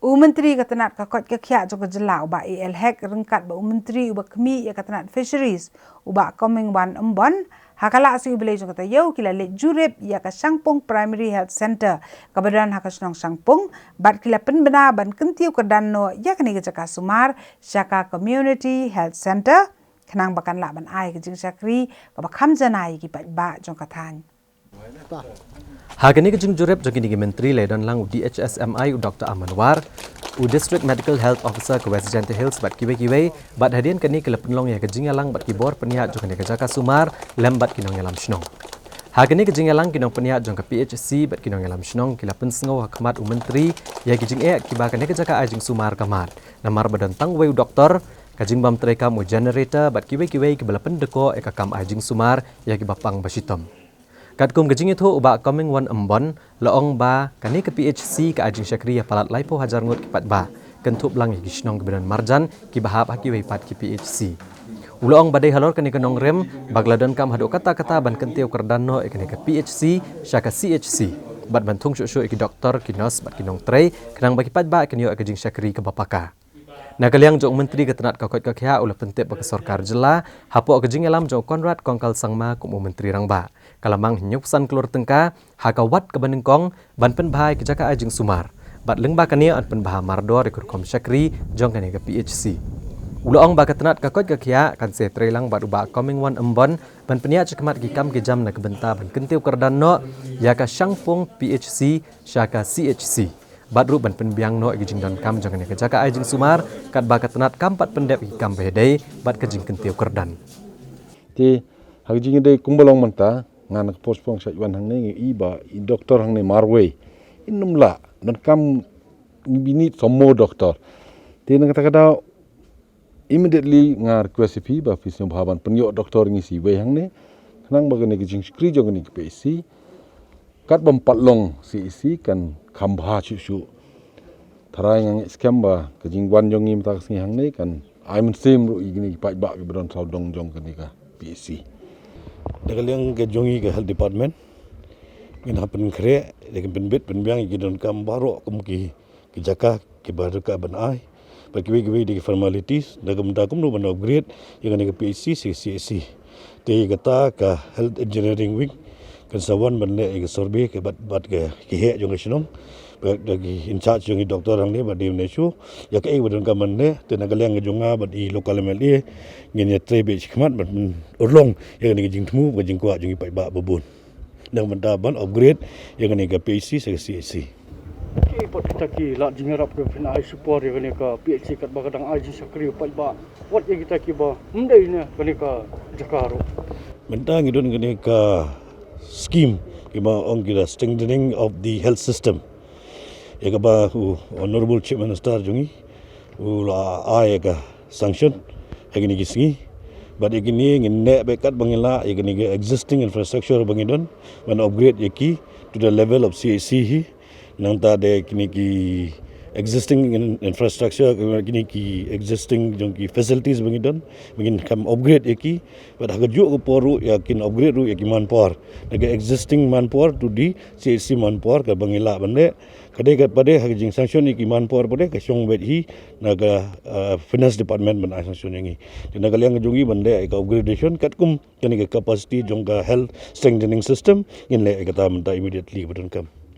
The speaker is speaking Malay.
Myntri katanat kakot kakya jong kejela uba AL hack rengkat ba Myntri uba kemi ya katanat fisheries uba coming one embon hakala asing beli jong kata yau kila let jurip ya ka Shangpung Primary Health Center kabadan hakasnong Shangpung bat kila penbena ban Kyntiew Kyrdan no ya kani kejaka sumar syaka community health center kenang bakan la ban ai kejing syakri ka bakam janai ki ba jong kathan Hagani kejing jurep jogi ni Myntri ledon lang DHSMI Dr. Amanwar District Medical Health Officer ke West Jante Hills bat kiwe bat hadian kani ke penlong ya kejing lang bat kibor peniat jogi ni kejaka sumar lembat kinong yalam snong. Hagani kejing lang kinong peniat jong ke PHC bat kinong yalam snong kila pensengau hakmat Myntri ya kejing kibakan ni kejaka ajing sumar kamat namar badan tangwe doktor kajing bam treka mo generator bat kiwe ke balapan deko kam ajing sumar ya kibapang basitom. Katkum kejing itu uba coming one embon loong ba kani ke PHC ke ajing syakri ya palat laipo hajar ngut kipat ba kentup lang ya kisnong kebenan marjan ki bahap haki pat ki PHC. Uloong badai halor kani kenong rem bagladon kam hadu kata-kata ban Kyntiew Kyrdan no kani ke PHC syaka CHC bat bantung syuk ki doktor ki nurse bat kinong tray kenang bagi pat ba kani yo kejing syakri ke bapaka. Nakaliang jong Myntri ketenat kakot kakya ulah pentip bagi sorkar jela hapo kejing alam jong Konrad kongkal sangma kumu Myntri rangba kalamang hinyupsan keluar tengka hakawat ke banengkong ban penbahai kejaka ajing sumar bat lengba kania an penbaha mardor ikur kom syakri jong kani ke PHC uloong ba ketenat kakot kakya kan se trelang bat uba coming one embon ban peniat cekmat gikam gejam na kebenta ban Kyntiew Kyrdan no ya ka Shangpung PHC syaka CHC Badru ban penbiang no gijing don kam jangan ni kejaka ajing sumar kat bakat tenat kampat pendep ikam behedai bat kejing Kyntiew Kyrdan. Ti hajing dei kumbalong manta nganak pospong sa iwan hang ni iba i doktor hang ni marwe inum la dan kam bini somo doktor. Ti nang kata immediately ngar kwesifi ba fisno bhaban penyo doktor ngi si we hang ni nang bagani gijing skri jong ni PCN kat bempatlong si isi kan kambha chu tarai yang scam ba kejing wan jong im tak sing hang nei kan I'm same ru igni pa ba ke bron sau dong jong kan ka PCN Dagaliang ke jongi ke health department min hapen kre de pen bit pen biang ki don kam baro kum ki jaka ki baru ka ban ai pa ki we de formalities dagam da kum no ban upgrade yang ne ke PCN CHC te kata ka health engineering wing kan sawan bende ke survey ke bat ke ki he jong sinom bagi in charge jong doktor ang ni bat di nesu ya ke wadon kaman ne te nagaleng jonga bat i local mli ngin ya trebe khmat bat urlong ya ni jing tmu ba jing kwa jong pai ba babun nang benda ban upgrade ya ni ke PC se CHC ki pot kita ki la jingarap ke pin ai support ya ni ka PHC kat bagadang ai sakri pai ba what ya kita ki ba mdei ne ni ka jakaro benda ngidon ni ka scheme ima on kita strengthening of the health system ega ba honorable chief minister jungi ula ka sanction egini gisngi but egini ngine bekat bangila egini existing infrastructure bangidon when upgrade yaki to the level of CHC hi nang ta de kini ki existing infrastructure kini ki existing jong ki facilities bangidon bangin kam upgrade yaki but hagaju ko poru yakin upgrade ru yaki manpower naga existing manpower to di CHC manpower ka bangila bande kade kat pade haging sanction ki manpower pade ka song bet hi naga finance department ban sanction ngi naga liang jongi bande ka upgradation kat kum kani ka capacity jong ka health strengthening system in le ka ta immediately badon kam